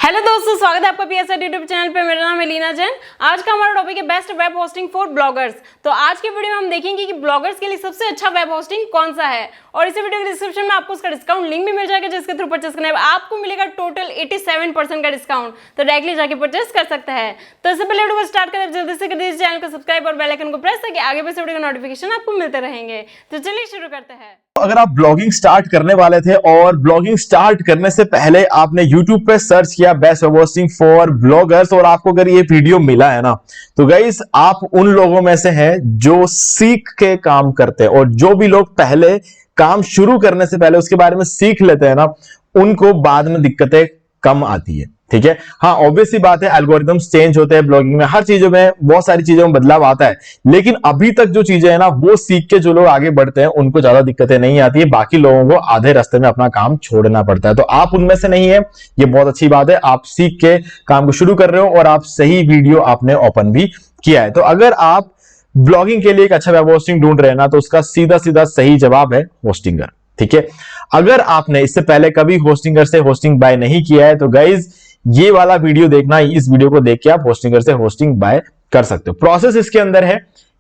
Hello दोस्तों, स्वागत है आपका पीएसआर यूट्यूब चैनल पे। मेरा नाम है लीना जैन। आज का हमारा टॉपिक है best web hosting for bloggers. तो आज के वीडियो में हम देखेंगे कि ब्लॉगर्स के लिए सबसे अच्छा वेब होस्टिंग कौन सा है, और इसी वीडियो के डिस्क्रिप्शन में आपको उसका डिस्काउंट लिंक भी मिल जाएगा, जिसके थ्रू परचेस करने आपको मिलेगा टोटल 87% का डिस्काउंट। तो डायरेक्टली जाके परचेस कर सकते हैं। तो इससे पहले वीडियो को स्टार्ट करें, जल्दी से कर दीजिए चैनल को सब्सक्राइब और बेल आइकन को प्रेस करके आगे बढ़ते वीडियो का नोटिफिकेशन आपको मिलते रहेंगे। तो चलिए शुरू करते हैं। अगर आप ब्लॉगिंग स्टार्ट करने वाले थे और ब्लॉगिंग स्टार्ट करने से पहले आपने YouTube पे सर्च किया best web hosting for bloggers और आपको अगर ये वीडियो मिला है ना, तो गाइस आप उन लोगों में से हैं जो सीख के काम करते हैं। और जो भी लोग पहले काम शुरू करने से पहले उसके बारे में सीख लेते हैं ना, उनको बाद में दिक्कतें कम आती है। ठीक है, हाँ ऑब्वियसली बात है, एल्गोरिथम्स चेंज होते हैं ब्लॉगिंग में, हर चीजों में बहुत सारी चीजों में बदलाव आता है, लेकिन अभी तक जो चीजें है ना, वो सीख के जो लोग आगे बढ़ते हैं उनको ज्यादा दिक्कतें नहीं आती है। बाकी लोगों को आधे रास्ते में अपना काम छोड़ना पड़ता है। तो आप उनमें से नहीं है, ये बहुत अच्छी बात है। आप सीख के काम को शुरू कर रहे हो और आप सही वीडियो आपने ओपन भी किया है। तो अगर आप ब्लॉगिंग के लिए एक अच्छा वेब होस्टिंग ढूंढ रहे हैं ना, तो उसका सीधा सीधा सही जवाब है होस्टिंगर। ठीक है, अगर आपने इससे पहले कभी होस्टिंगर से होस्टिंग बाय नहीं किया है तो गाइज ये वाला वीडियो देखना, इस वीडियो को देख के आप होस्टिंगर से होस्टिंग बाय कर सकते हो। प्रोसेस इसके अंदर है,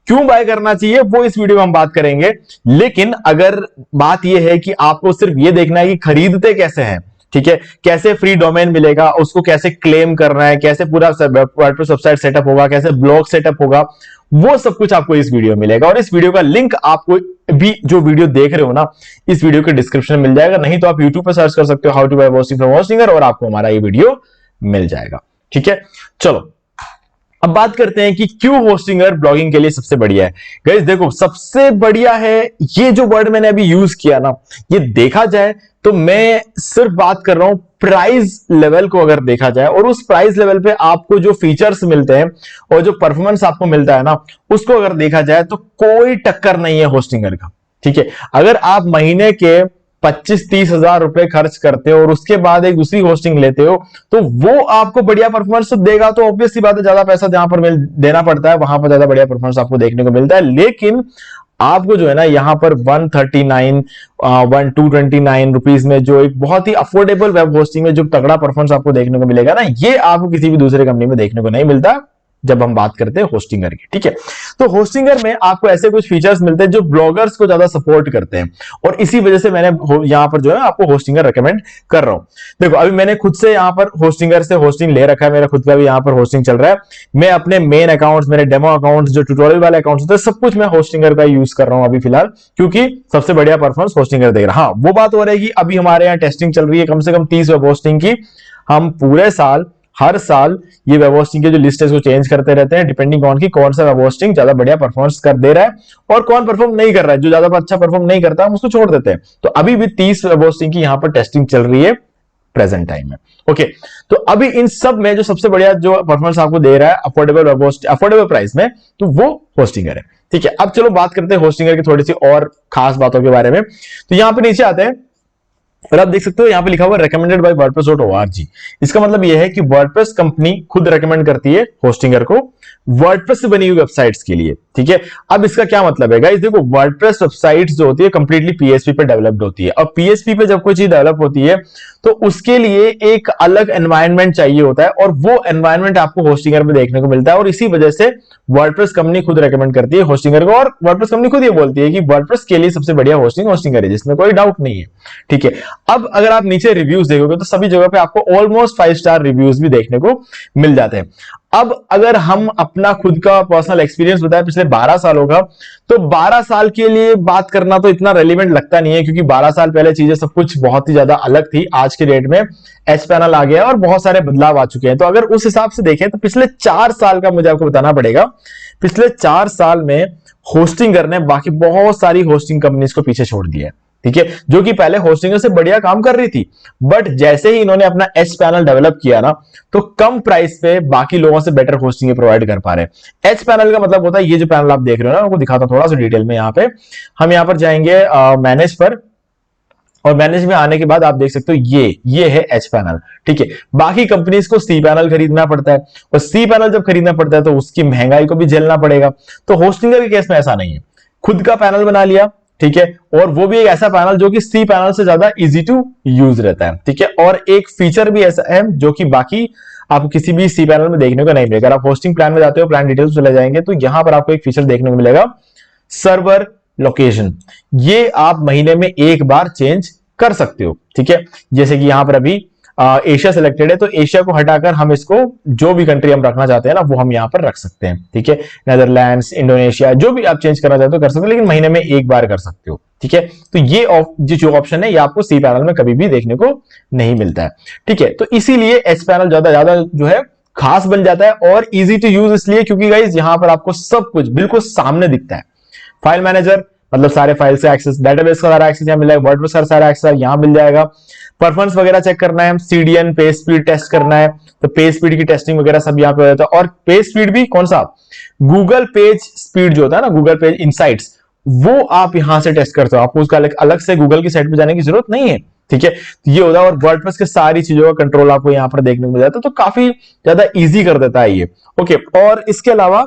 क्यों बाय करना चाहिए वो इस वीडियो में हम बात करेंगे। लेकिन अगर बात यह है कि आपको सिर्फ ये देखना है कि खरीदते कैसे हैं, ठीक है, कैसे फ्री डोमेन मिलेगा, उसको कैसे क्लेम करना है, कैसे पूरा वर्डप्रेस वेबसाइट सेटअप होगा, कैसे ब्लॉग सेटअप होगा, वो सब कुछ आपको इस वीडियो में मिलेगा। और इस वीडियो का लिंक आपको भी जो वीडियो देख रहे हो ना, इस वीडियो के डिस्क्रिप्शन में मिल जाएगा। नहीं तो आप यूट्यूब पर सर्च कर सकते हो how to buy hosting from Hostinger और आपको हमारा ये वीडियो मिल जाएगा। ठीक है, चलो अब बात करते हैं कि क्यों होस्टिंगर ब्लॉगिंग के लिए सबसे बढ़िया है। गाइस देखो, सबसे बढ़िया है, ये जो वर्ड मैंने अभी यूज किया ना, ये देखा जाए तो मैं सिर्फ बात कर रहा हूं प्राइस लेवल को अगर देखा जाए, और उस प्राइस लेवल पे आपको जो फीचर्स मिलते हैं और जो परफॉर्मेंस आपको मिलता है ना, उसको अगर देखा जाए तो कोई टक्कर नहीं है होस्टिंगर का। ठीक है, अगर आप महीने के 25-30 हजार रुपए खर्च करते हो और उसके बाद एक दूसरी होस्टिंग लेते हो, तो वो आपको बढ़िया परफॉर्मेंस तो देगा। तो ऑब्वियसली बात है, ज्यादा पैसा जहां पर देना पड़ता है वहां पर ज्यादा बढ़िया परफॉर्मेंस आपको देखने को मिलता है। लेकिन आपको जो है ना, यहां पर 139 229 रुपीज में जो एक बहुत ही अफोर्डेबल वेब होस्टिंग में जो तगड़ा परफॉर्मेंस आपको देखने को मिलेगा ना, ये आपको किसी भी दूसरे कंपनी में देखने को नहीं मिलता जब हम बात करते हैं होस्टिंगर की। ठीक है, तो होस्टिंगर में आपको ऐसे कुछ फीचर्स मिलते हैं जो ब्लॉगर्स को ज्यादा सपोर्ट करते हैं, और इसी वजह से मैंने यहां पर जो है आपको होस्टिंगर रेकमेंड कर रहा हूं। देखो, अभी मैंने खुद से यहां पर होस्टिंगर से होस्टिंग ले रखा है, मेरा खुद का भी यहां पर होस्टिंग चल रहा है। मैं अपने मेन अकाउंट्स, मेरे डेमो अकाउंट्स, जो ट्यूटोरियल वाले अकाउंट्स होते हैं, सब कुछ मैं होस्टिंगर का यूज कर रहा हूं अभी फिलहाल, क्योंकि सबसे बढ़िया परफॉर्मेंस होस्टिंगर देगा। हाँ, वो बात हो रही है कि अभी हमारे यहाँ टेस्टिंग चल रही है कम से कम 30 वेब होस्टिंग की। हम पूरे साल, हर साल ये वेब होस्टिंग के जो लिस्ट है उसको चेंज करते रहते हैं, डिपेंडिंग ऑन की कौन सा वेब होस्टिंग ज्यादा बढ़िया परफॉर्मेंस कर दे रहा है और कौन परफॉर्म नहीं कर रहा है। जो ज्यादा अच्छा परफॉर्म नहीं करता हम उसको छोड़ देते हैं। तो अभी भी 30 वेब होस्टिंग की यहां पर टेस्टिंग चल रही है प्रेजेंट टाइम में। ओके, तो अभी इन सब में जो सबसे बढ़िया जो परफॉर्मेंस आपको दे रहा है affordable web host, affordable price में, तो वो होस्टिंगर है। ठीक है, अब चलो बात करते हैं होस्टिंगर की थोड़ी सी और खास बातों के बारे में। तो यहां पर नीचे आते हैं और आप देख सकते हो यहां पे लिखा हुआ रेकमेंडेड बाय wordpress.org। इसका मतलब यह है कि वर्डप्रेस कंपनी खुद रेकमेंड करती है होस्टिंगर को वर्डप्रेस से बनी हुई वेबसाइट्स के लिए। ठीक है, अब इसका क्या मतलब है गाइस, देखो वर्डप्रेस वेबसाइट्स जो होती है कंप्लीटली पीएचपी पे डेवलप्ड होती है, और पीएचपी पे जब कोई चीज डेवलप होती है तो उसके लिए एक अलग एनवायरनमेंट चाहिए होता है, और वो एनवायरनमेंट आपको होस्टिंगर में देखने को मिलता है। और इसी वजह से वर्डप्रेस कंपनी खुद रेकमेंड करती है होस्टिंगर को, और वर्डप्रेस कंपनी खुद ये बोलती है कि वर्डप्रेस के लिए सबसे बढ़िया होस्टिंग होस्टिंगर है, जिसमें कोई डाउट नहीं है। ठीक है, अब अगर आप नीचे रिव्यूज देखोगे तो सभी जगह पे आपको ऑलमोस्ट 5 स्टार रिव्यूज भी देखने को मिल जाते हैं। अब अगर हम अपना खुद का पर्सनल एक्सपीरियंस बताएं पिछले 12 सालों का, तो 12 साल के लिए बात करना तो इतना रेलिवेंट लगता नहीं है, क्योंकि 12 साल पहले चीजें सब कुछ बहुत ही ज्यादा अलग थी। आज के डेट में एच पैनल आ गया और बहुत सारे बदलाव आ चुके हैं। तो अगर उस हिसाब से देखें तो पिछले 4 साल का मुझे आपको बताना पड़ेगा। पिछले 4 साल में होस्टिंगर ने बाकी बहुत सारी होस्टिंग कंपनीज को पीछे छोड़ दिया है। ठीक है, जो कि पहले होस्टिंगर से बढ़िया काम कर रही थी, बट जैसे ही इन्होंने अपना एच पैनल डेवलप किया ना, तो कम प्राइस पे बाकी लोगों से बेटर होस्टिंग प्रोवाइड कर पा रहे हैं। एच पैनल का मतलब होता है ये जो पैनल आप देख रहे हो ना, आपको दिखाता हूं थोड़ा सा डिटेल में। यहाँ पे हम यहाँ पर जाएंगे मैनेज पर, और मैनेज में आने के बाद आप देख सकते हो ये है एच पैनल। ठीक है, बाकी कंपनीज को सी पैनल खरीदना पड़ता है, और सी पैनल जब खरीदना पड़ता है तो उसकी महंगाई को भी झेलना पड़ेगा। तो होस्टिंगर के केस में ऐसा नहीं है, खुद का पैनल बना लिया, ठीक है, और वो भी एक ऐसा पैनल जो कि सी पैनल से ज्यादा इजी टू यूज रहता है, ठीक है। और एक फीचर भी ऐसा है जो कि बाकी आपको किसी भी सी पैनल में देखने को नहीं मिलेगा। अगर आप होस्टिंग प्लान में जाते हो, प्लान डिटेल्स चले जाएंगे, तो यहां पर आपको एक फीचर देखने को मिलेगा, सर्वर लोकेशन। ये आप महीने में एक बार चेंज कर सकते हो, ठीक है। जैसे कि यहां पर अभी एशिया सिलेक्टेड है, तो एशिया को हटाकर हम इसको जो भी कंट्री हम रखना चाहते हैं ना, वो हम यहां पर रख सकते हैं, ठीक है। नेदरलैंड्स, इंडोनेशिया, जो भी आप चेंज करना चाहते हो कर सकते हो, लेकिन महीने में एक बार कर सकते हो, ठीक है। तो ये जो ऑप्शन है ये आपको सी पैनल में कभी भी देखने को नहीं मिलता है, ठीक है। तो इसीलिए एच पैनल ज्यादा जो है खास बन जाता है और इजी टू यूज इसलिए क्योंकि गाइस यहां पर आपको सब कुछ बिल्कुल सामने दिखता है। फाइल मैनेजर मतलब सारे फाइल से एक्सेस, डेटाबेस का सारा एक्सेस यहां मिल जाएगा, वर्डप्रेस का सारा एक्सेस यहां मिल जाएगा। परफॉर्मेंस वगैरह चेक करना है, सीडीएन पेज स्पीड टेस्ट करना है, तो पेज स्पीड की टेस्टिंग वगैरह सब यहां पे हो जाता है। और पेज स्पीड भी कौन सा, गूगल पेज स्पीड जो होता है ना, गूगल पेज इनसाइट्स, वो आप यहां से टेस्ट करते हो। आपको उसका अलग से गूगल की साइट पे जाने की जरूरत नहीं है, ठीक है। तो ये होता है, और वर्डप्रेस के सारी चीजों का कंट्रोल आपको यहां पर देखने को मिल जाता है, तो काफी ज्यादा इजी कर देता है ये, ओके। और इसके अलावा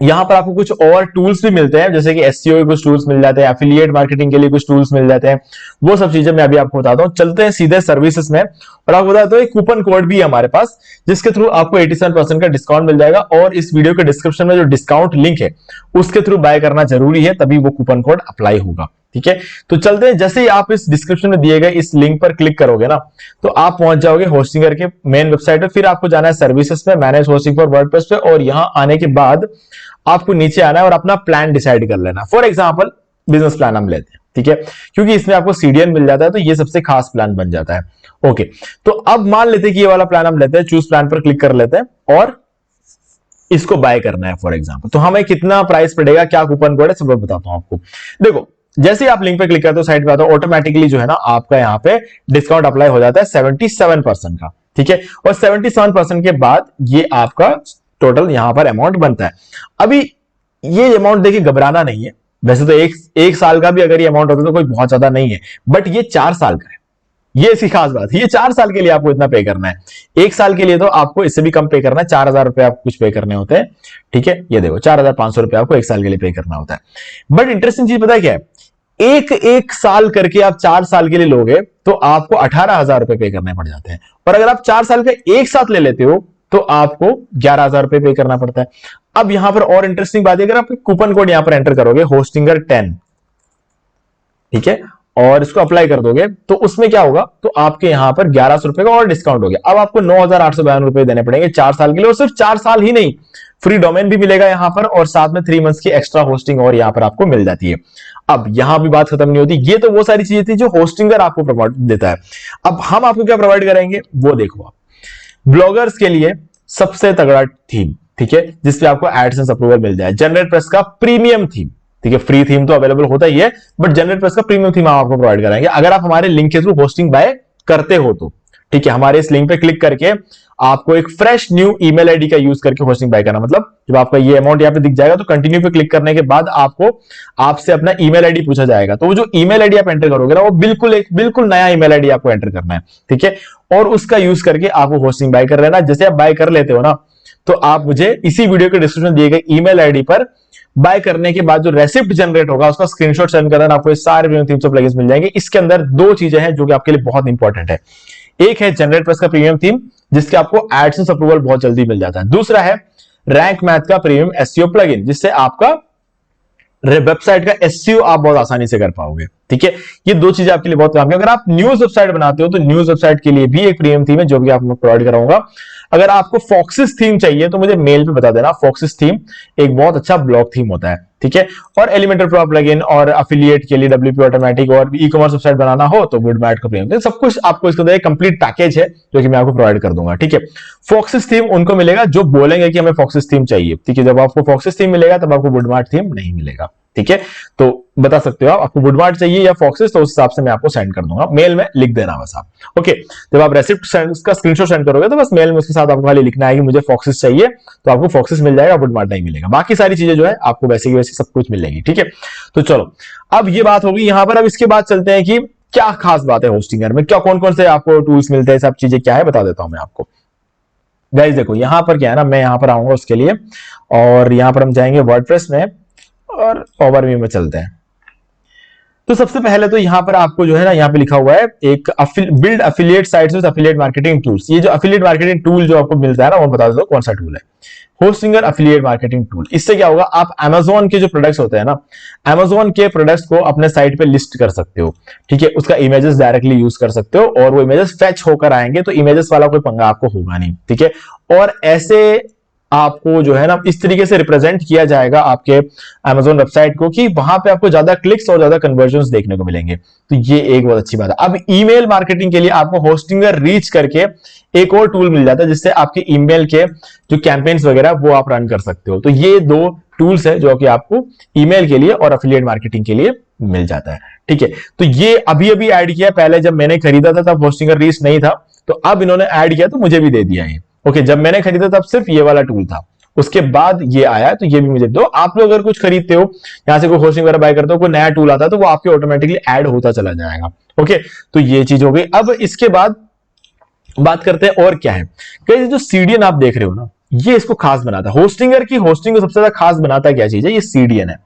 यहां पर आपको कुछ और टूल्स भी मिलते हैं, जैसे कि एसईओ के कुछ टूल्स मिल जाते हैं, एफिलिएट मार्केटिंग के लिए कुछ टूल्स मिल जाते हैं, वो सब चीजें मैं अभी आपको बताता हूं। चलते हैं सीधे सर्विसेज में, और आपको बताता हूं एक कूपन कोड भी है हमारे पास, जिसके थ्रू आपको 87% का डिस्काउंट मिल जाएगा। और इस वीडियो के डिस्क्रिप्शन में जो डिस्काउंट लिंक है उसके थ्रू बाय करना जरूरी है, तभी वो कूपन कोड अप्लाई होगा, ठीक है। तो चलते हैं, जैसे ही आप इस डिस्क्रिप्शन में दिए गए इस लिंक पर क्लिक करोगे ना, तो आप पहुंच जाओगे होस्टिंगर के मेन वेबसाइट पे। फिर आपको जाना है सर्विसेज पे, मैनेज होस्टिंग फॉर वर्डप्रेस पे, और यहां आने के बाद आपको नीचे आना है और अपना प्लान डिसाइड कर लेना। फॉर एग्जांपल बिजनेस प्लान हम लेते हैं, ठीक है, क्योंकि इसमें आपको सीडीएन मिल जाता है, तो ये सबसे खास प्लान बन जाता है, ओके। तो अब मान लेते हैं कि ये वाला प्लान हम लेते हैं, चूज प्लान पर क्लिक कर लेते हैं और इसको बाय करना है फॉर एग्जांपल। तो हमें कितना प्राइस पड़ेगा, क्या कूपन कोड है, सब बताता हूं आपको। देखो, जैसे आप लिंक पे क्लिक करते हो, साइट पे आता हो, ऑटोमेटिकली जो है ना आपका यहाँ पे डिस्काउंट अप्लाई हो जाता है 77% का, ठीक है। और 77% के बाद ये आपका टोटल यहां पर अमाउंट बनता है। अभी ये अमाउंट देखिए घबराना नहीं है, वैसे तो एक साल का भी अगर ये अमाउंट होता तो कोई बहुत ज्यादा नहीं है, बट ये 4 साल का है, ये इसकी खास बात है। ये 4 साल के लिए आपको इतना पे करना है, 1 साल के लिए तो आपको इससे भी कम पे करना है, 4,000 रुपए आपको कुछ पे करने होते हैं, ठीक है। ये देखो 4,500 रुपए आपको 1 साल के लिए पे करना होता है। बट इंटरेस्टिंग चीज पता है क्या है, एक साल करके आप 4 साल के लिए लोगे तो आपको 18,000 रुपए पे करने पड़ जाते हैं, और अगर आप 4 साल का एक साथ ले लेते हो तो आपको 11,000 रुपए पे करना पड़ता है। अब यहां पर और इंटरेस्टिंग बात है, अगर आप कूपन कोड यहां पर एंटर करोगे होस्टिंगर 10, ठीक है, और इसको अप्लाई कर दोगे, तो उसमें क्या होगा, तो आपके यहां पर 1100 रुपए का और डिस्काउंट हो गया। अब आपको 9,892 रुपए देने पड़ेंगे 4 साल के लिए, और सिर्फ 4 साल ही नहीं, फ्री डोमेन भी मिलेगा यहां पर, और साथ में 3 मंथ्स की एक्स्ट्रा होस्टिंग और यहां पर आपको मिल जाती है। अब यहां भी बात खत्म नहीं होती, ये तो वो सारी चीजें थी जो होस्टिंगर आपको प्रोवाइड देता है। अब हम आपको क्या प्रोवाइड करेंगे वो देखो आप। ब्लॉगर्स के लिए सबसे तगड़ा थीम, ठीक है, जिसपे आपको एडसेंस अप्रूवल मिल जाए, जनरेटप्रेस का प्रीमियम थीम, ठीक है। फ्री थीम तो अवेलेबल होता ही है, बट जनरेटप्रेस का प्रीमियम थीम हम आपको प्रोवाइड कराएंगे अगर आप हमारे लिंक के थ्रू होस्टिंग बाय करते हो तो, ठीक है। हमारे इस लिंक पे क्लिक करके आपको एक फ्रेश न्यू ईमेल आईडी का यूज करके होस्टिंग बाय करना, मतलब जब आपका ये अमाउंट यहाँ पे दिख जाएगा तो कंटिन्यू पे क्लिक करने के बाद आपको आपसे अपना ईमेल आईडी पूछा जाएगा, तो वो जो ईमेल आईडी आप एंटर करोगे ना, वो बिल्कुल नया ईमेल आईडी आपको एंटर करना है, ठीक है। और उसका यूज करके आपको होस्टिंग बाय कर लेना। जैसे आप बाय कर लेते हो ना, तो आप मुझे इसी वीडियो के डिस्क्रिप्शन दिए गए ईमेल आईडी पर बाय करने के बाद जो रेसिप्ट जनरेट होगा उसका स्क्रीनशॉट सेंड करना, आपको ये सारे प्रीमियम थीम्स और प्लगइन्स मिल जाएंगे। इसके अंदर 2 चीजें हैं जो कि आपके लिए बहुत इंपॉर्टेंट है। एक है जनरेटप्रेस का प्रीमियम थीम, जिसके आपको एडसेंस अप्रूवल बहुत जल्दी मिल जाता है। दूसरा है रैंक मैथ का प्रीमियम एसईओ प्लगइन, जिससे आपका वेबसाइट का एसईओ आप बहुत आसानी से कर पाओगे, ठीक है। ये 2 चीजें आपके लिए बहुत काम की। अगर आप न्यूज वेबसाइट बनाते हो तो न्यूज वेबसाइट के लिए भी एक प्रीमियम थीम है जो भी आपको प्रोवाइड कराऊंगा। अगर आपको फॉक्सिस थीम चाहिए तो मुझे मेल पे बता देना। फॉक्सिस थीम एक बहुत अच्छा ब्लॉग थीम होता है, ठीक है। और एलिमेंटर प्रो प्लगइन और एफिलिएट के लिए डब्ल्यूपी ऑटोमेटिक और ई कॉमर्स वेबसाइट बनाना हो तो वुडमैट का प्रीमियम, सब कुछ आपको इसके अंदर एक कंप्लीट पैकेज है जो कि मैं आपको प्रोवाइड कर दूंगा, ठीक है। फॉक्सिस थीम उनको मिलेगा जो बोलेंगे कि हमें फॉक्सिस थीम चाहिए, ठीक है। जब आपको फॉक्सिस थीम मिलेगा तब आपको वुडमैट थीम नहीं मिलेगा, ठीक है। तो बता सकते हो आपको वुडमार्ट चाहिए या फॉक्सिस, तो उस हिसाब से मैं आपको सेंड कर दूंगा, मेल में लिख देना बस आप, ओके। जब आप रेसिप्ट का स्क्रीनशॉट सेंड करोगे तो बस मेल में उसके साथ आपको खाली लिखना है कि मुझे फॉक्सिस चाहिए, तो आपको फॉक्सिस मिल जाएगा, वुडमार्ट नहीं मिलेगा। बाकी सारी चीजें जो है आपको वैसे की वैसे सब कुछ मिल जाएगी, ठीक है। तो चलो, अब ये बात होगी यहां पर। अब इसके बाद चलते हैं कि क्या खास बात है होस्टिंगर में, क्या कौन कौन से आपको टूल्स मिलते हैं, सब चीजें क्या है बता देता हूं मैं आपको। गाइस देखो यहां पर क्या है ना, मैं यहां पर आऊंगा उसके लिए, और यहां पर हम जाएंगे वर्डप्रेस में और ओवरव्यू में चलते हैं। तो सबसे पहले तो यहाँ पर आपको जो है ना, यहाँ पे लिखा हुआ है एक build affiliate sites with affiliate marketing tools. ये जो अफिलिएट मार्केटिंग टूल जो आपको मिलता है ना, वो बता दो कौन सा टूल है। Hostinger affiliate marketing tool. इससे क्या होगा, आप Amazon के जो प्रोडक्ट्स होते हैं ना, Amazon के प्रोडक्ट्स को अपने साइट पे लिस्ट कर सकते हो, ठीक है। उसका इमेजेस डायरेक्टली यूज कर सकते हो और वो इमेजेस फेच होकर आएंगे, तो इमेजेस वाला कोई पंगा आपको होगा नहीं, ठीक है। और ऐसे आपको जो है ना, इस तरीके से रिप्रेजेंट किया जाएगा आपके Amazon वेबसाइट को कि वहां पे आपको ज्यादा क्लिक्स और ज्यादा कन्वर्जन्स देखने को मिलेंगे। तो ये एक बहुत अच्छी बात है। अब ईमेल मार्केटिंग के लिए आपको होस्टिंगर रीच करके एक और टूल मिल जाता है, जिससे आपके ईमेल के जो कैंपेन्स वगैरह वो आप रन कर सकते हो। तो ये दो टूल्स है जो कि आपको ईमेल के लिए और एफिलिएट मार्केटिंग के लिए मिल जाता है, ठीक है। तो ये अभी अभी ऐड किया, पहले जब मैंने खरीदा था तब होस्टिंगर रीच नहीं था, तो अब इन्होंने ऐड किया तो मुझे भी दे दिया ये। ओके, जब मैंने खरीदा तब सिर्फ ये वाला टूल था, उसके बाद ये आया, तो ये भी मुझे दो। आप लोग अगर कुछ खरीदते हो, यहां से कोई होस्टिंग वगैरह बाय करते हो, कोई नया टूल आता है तो वो आपके ऑटोमेटिकली ऐड होता चला जाएगा। ओके, तो ये चीज हो गई। अब इसके बाद बात करते हैं और क्या है। कई जो सीडीएन आप देख रहे हो ना, ये इसको खास बनाता है। होस्टिंगर की होस्टिंग को सबसे ज्यादा खास बनाता है क्या चीज है, ये सीडीएन है।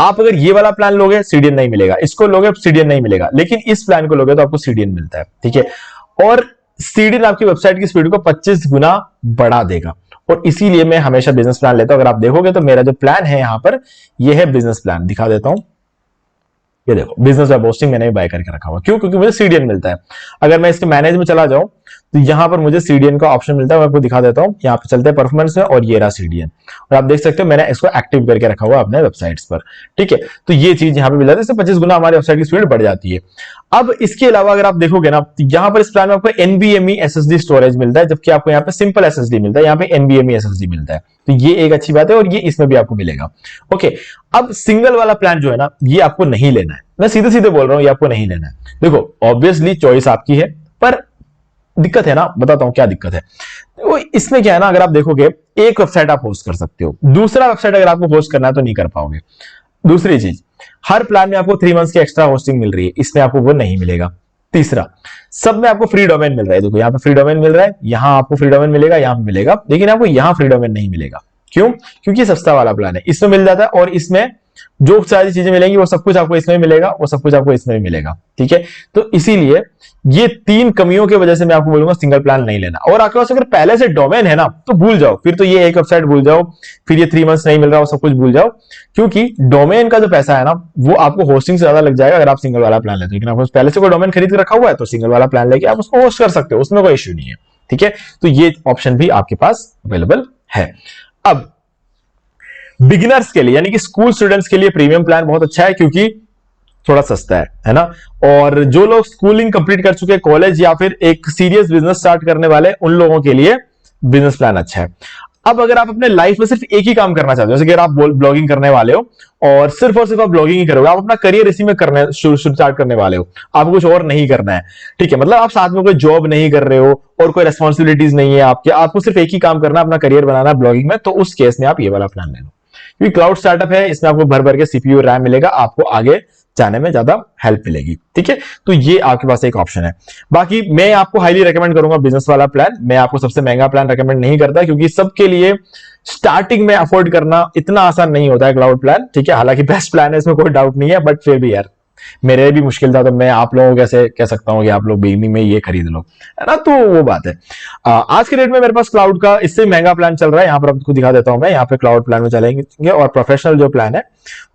आप अगर ये वाला प्लान लोगे सीडीएन नहीं मिलेगा, इसको लोगे सीडीएन नहीं मिलेगा, लेकिन इस प्लान को लोगे तो आपको सीडीएन मिलता है, ठीक है। और सीडीएन आपकी वेबसाइट की स्पीड को 25 गुना बढ़ा देगा, और इसीलिए मैं हमेशा बिजनेस प्लान लेता हूं। अगर आप देखोगे तो मेरा जो प्लान है यहां पर, ये है बिजनेस प्लान, दिखा देता हूं। ये देखो, बिजनेस वेब होस्टिंग मैंने भी बाय करके रखा हुआ। क्यों? क्योंकि मुझे सीडीएन मिलता है। अगर मैं इसके मैनेज में चला जाऊं तो यहां पर मुझे सीडीएन का ऑप्शन मिलता है, मैं आपको दिखा देता हूं। यहां पे चलते हैं परफॉर्मेंस में, और ये रहा सीडीएन, और आप देख सकते हो मैंने इसको एक्टिव करके रखा हुआ अपने वेबसाइट्स पर, ठीक है। तो ये चीज यहां पे मिल जाती है, इससे 25 गुना हमारी वेबसाइट की स्पीड बढ़ जाती है। अब इसके अलावा अगर आप देखोगे ना, तो यहां पर इस प्लान में आपको NVMe SSD स्टोरेज मिलता है, जबकि आपको यहाँ पे सिंपल SSD मिलता है, यहाँ पे NVMe SSD मिलता है। तो ये एक अच्छी बात है, और ये इसमें भी आपको मिलेगा। ओके, अब सिंगल वाला प्लान जो है ना, ये आपको नहीं लेना है। मैं सीधे सीधे बोल रहा हूं, ये आपको नहीं लेना है। देखो, ऑब्वियसली चॉइस आपकी है, पर दिक्कत है ना, बताता हूं क्या दिक्कत है। तो इसमें क्या है ना, अगर आप देखोगे, एक वेबसाइट आप होस्ट कर सकते हो, दूसरा वेबसाइट अगर आपको होस्ट करना है तो नहीं कर पाओगे। दूसरी चीज, हर प्लान में आपको 3 मंथ्स की एक्स्ट्रा होस्टिंग मिल रही है, इसमें आपको वो नहीं मिलेगा। तीसरा, सब में आपको फ्री डोमेन मिल रहा है। देखो, यहाँ पे फ्री डोमेन मिल रहा है, यहां आपको फ्री डोमेन मिलेगा, यहां पे मिलेगा, लेकिन आपको यहां फ्री डोमेन नहीं मिलेगा। क्यों? क्योंकि सस्ता वाला प्लान है, इसमें मिल जाता है, और इसमें जो सारी चीजें मिलेंगी वो सब कुछ आपको इसमें मिलेगा, वो सब कुछ आपको इसमें मिलेगा, ठीक है। तो इसीलिए ये 3 कमियों की वजह से मैं आपको बोलूंगा सिंगल प्लान नहीं लेना। और आपके पास अगर पहले से डोमेन है ना, तो भूल जाओ, फिर तो ये एक वेबसाइट भूल जाओ, फिर ये 3 मंथ्स नहीं मिल रहा, वो सब कुछ भूल जाओ। क्योंकि डोमेन का जो पैसा है ना, वो आपको होस्टिंग से ज्यादा लग जाएगा अगर आप सिंगल वाला प्लान लेते हो। लेकिन आपको पहले से कोई डोमेन खरीद के रखा हुआ है, तो सिंगल वाला प्लान लेके आप उसको होस्ट कर सकते हो, उसमें कोई इश्यू नहीं है, ठीक है। तो ये ऑप्शन भी आपके पास अवेलेबल है। अब बिगिनर्स के लिए, यानी कि स्कूल स्टूडेंट्स के लिए प्रीमियम प्लान बहुत अच्छा है, क्योंकि थोड़ा सस्ता है ना। और जो लोग स्कूलिंग कंप्लीट कर चुके हैं, कॉलेज, या फिर एक सीरियस बिजनेस स्टार्ट करने वाले, उन लोगों के लिए बिजनेस प्लान अच्छा है। अब अगर आप अपने लाइफ में सिर्फ एक ही काम करना चाहते हो, जैसे कि अगर आप ब्लॉगिंग करने वाले हो और सिर्फ आप ब्लॉगिंग ही करोगे, आप अपना करियर इसी में करने स्टार्ट करने वाले हो, आपको कुछ और नहीं करना है, ठीक है। मतलब आप साथ में कोई जॉब नहीं कर रहे हो और कोई रेस्पॉन्सिबिलिटीज नहीं है आपके, आपको सिर्फ एक ही काम करना है, अपना करियर बनाना है ब्लॉगिंग में, तो उस केस में आप ये वाला प्लान ले लो। क्योंकि क्लाउड स्टार्टअप है, इसमें आपको भर भर के CPU रैम मिलेगा, आपको आगे जाने में ज्यादा हेल्प मिलेगी, ठीक है। तो ये आपके पास एक ऑप्शन है। बाकी मैं आपको हाईली रेकमेंड करूंगा बिजनेस वाला प्लान। मैं आपको सबसे महंगा प्लान रेकमेंड नहीं करता, क्योंकि सबके लिए स्टार्टिंग में अफोर्ड करना इतना आसान नहीं होता है क्लाउड प्लान, ठीक है। हालांकि बेस्ट प्लान है, इसमें कोई डाउट नहीं है, बट फिर भी यार मेरे भी मुश्किल था, तो मैं आप लोगों को कैसे कह सकता हूं कि आप लोग बिगिनिंग में ये खरीद लो, है ना। तो वो बात है। आज के डेट में मेरे पास क्लाउड का इससे महंगा प्लान चल रहा है, यहां पर आपको दिखा देता हूं मैं। यहाँ पे क्लाउड प्लान में चलेंगे, और प्रोफेशनल जो प्लान है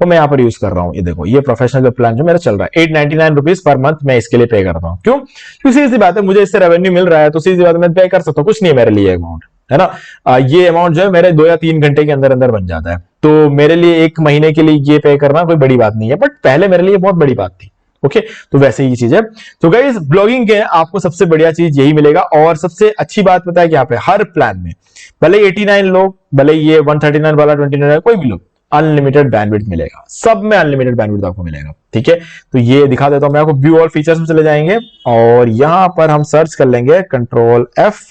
वो मैं यहाँ पर यूज कर रहा हूँ। ये देखो, ये प्रोफेशनल जो प्लान जो मेरा चल रहा है, 899 रुपीज पर मंथ मैं इसके लिए पे करता हूँ। क्यों? क्योंकि सीधी सी बात है, मुझे इससे रेवेन्यू मिल रहा है, तो सीधी बात है मैं पे कर सकता हूँ, कुछ नहीं है मेरे लिए अमाउंट, है ना। ये अमाउंट जो है मेरे 2 या 3 घंटे के अंदर अंदर बन जाता है, तो मेरे लिए 1 महीने के लिए ये पे करना कोई बड़ी बात नहीं है, बट पहले मेरे लिए बहुत बड़ी बात थी। ओके, तो वैसे ही चीज है। तो गाइस, ब्लॉगिंग के आपको सबसे बढ़िया चीज यही मिलेगा। और सबसे अच्छी बात पता है कि यहाँ पे हर प्लान में, भले 89 लोग, भले ये 139 वाला 29, कोई भी लोग, अनलिमिटेड बैंडविड्थ मिलेगा, सब में अनलिमिटेड बैंडविड्थ आपको मिलेगा, ठीक है। तो ये दिखा देता हूं मैं आपको। व्यू ऑल फीचर्स में चले जाएंगे, और यहां पर हम सर्च कर लेंगे Ctrl+F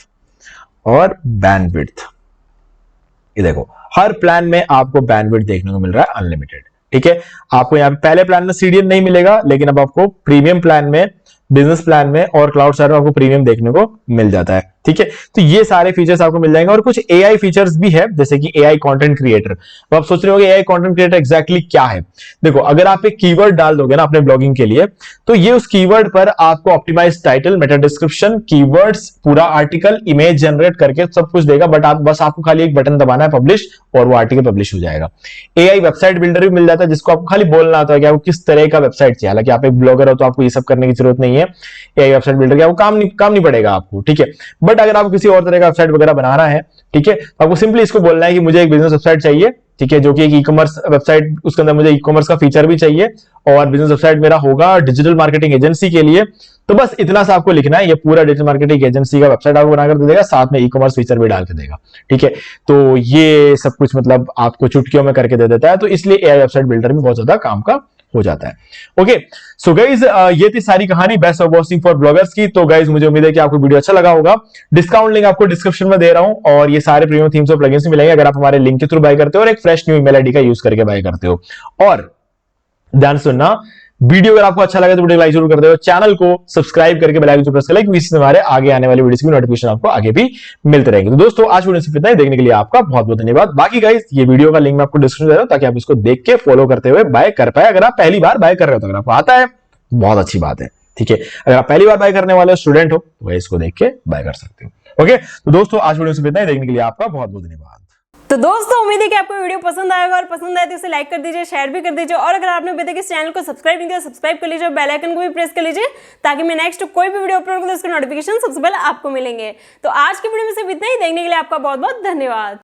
और बैंडविड्थ। ये देखो, हर प्लान में आपको बैंडविड्थ देखने को मिल रहा है अनलिमिटेड, ठीक है। आपको यहाँ पे पहले प्लान में सीडीएन नहीं मिलेगा, लेकिन अब आपको प्रीमियम प्लान में बिजनेस प्लान में और क्लाउड स्टार में आपको प्रीमियम देखने को मिल जाता है। ठीक है, तो ये सारे फीचर्स आपको मिल जाएंगे और कुछ एआई फीचर्स भी है, जैसे कि एआई कंटेंट क्रिएटर। तो आप सोच रहे होंगे एआई कंटेंट क्रिएटर एग्जैक्टली क्या है। देखो, अगर आप एक कीवर्ड डाल दोगे ना अपने ब्लॉगिंग के लिए, तो ये उस कीवर्ड पर आपको optimize title, meta description, keywords, पूरा आर्टिकल, इमेज जनरेट करके सब कुछ देगा। बट आपको खाली एक बटन दबाना है पब्लिश, और वो आर्टिकल पब्लिश हो जाएगा। एआई वेबसाइट बिल्डर भी मिल जाता है, जिसको आपको खाली बोलना आता है कि आपको किस तरह का वेबसाइट चाहिए। हालांकि आप एक ब्लॉगर हो तो आपको ये सब करने की जरूरत नहीं है, एआई वेबसाइट बिल्डर का काम नहीं पड़ेगा आपको। ठीक है, बट अगर आपको किसी और तरह का वेबसाइट वगैरह बनाना है, ठीक है, तो आपको सिंपली इसको बोलना है कि मुझे एक बिजनेस वेबसाइट चाहिए। ठीक है, जो कि एक ई कॉमर्स वेबसाइट, उसके अंदर मुझे ई कॉमर्स का फीचर भी चाहिए और बिजनेस वेबसाइट मेरा होगा डिजिटल मार्केटिंग एजेंसी के लिए। तो बस इतना सा आपको लिखना है, ये पूरा डिजिटल मार्केटिंग एजेंसी का वेबसाइट आपको बनाकर दे देगा, साथ में ई कॉमर्स फीचर भी डाल के देगा। ठीक है, तो ये सब कुछ मतलब आपको चुटकियों में करके दे देता है, तो इसलिए एआई वेबसाइट बिल्डर में बहुत ज्यादा काम का हो जाता है। ओके, सो गाइज ये थी सारी कहानी best web hosting for bloggers की। तो गाइज मुझे उम्मीद है कि आपको वीडियो अच्छा लगा होगा। डिस्काउंट लिंक आपको डिस्क्रिप्शन में दे रहा हूं और ये सारे प्रीमियम थीम्स और प्लगइन्स मिलेंगे अगर आप हमारे लिंक के थ्रू बाय करते हो और एक फ्रेश न्यू ईमेल आईडी का यूज करके बाय करते हो। और ध्यान सुनना, वीडियो अगर आपको अच्छा लगे तो वीडियो लाइक जरूर कर दो, चैनल को सब्सक्राइब करके बेल आइकन प्रेस कर लें, क्योंकि इससे हमारे आगे आने वाली वीडियोस की नोटिफिकेशन आपको आगे भी मिलते रहेंगे। तो दोस्तों, आज वीडियो सिर्फ इतना ही, देखने के लिए आपका बहुत बहुत धन्यवाद। बाकी गाइस, ये वीडियो का लिंक मैं आपको डिस्क्रिप्शन में दे रहा हूं, ताकि आप इसको देख के फॉलो करते हुए बाय कर पाए। अगर आप पहली बार बाय कर रहे हो तो, अगर आपको आता है बहुत अच्छी बात है। ठीक है, अगर आप पहली बार बाय करने वाले हो, स्टूडेंट हो, तो इसको देख के बाय कर सकते हो। ओके, तो दोस्तों, आज वीडियो सिर्फ इतना ही, देखने के लिए आपका बहुत बहुत धन्यवाद। तो दोस्तों, उम्मीद है कि आपको वीडियो पसंद आएगा, और पसंद आए तो इसे लाइक कर दीजिए, शेयर भी कर दीजिए, और अगर आपने अभी तक इस चैनल को सब्सक्राइब नहीं किया, सब्सक्राइब कर लीजिए, बेल आइकन को भी प्रेस कर लीजिए, ताकि मैं नेक्स्ट कोई भी वीडियो अपलोड करूं तो उसके नोटिफिकेशन सबसे पहले आपको मिलेंगे। तो आज की वीडियो में सिर्फ इतना ही, देखने के लिए आपका बहुत बहुत धन्यवाद।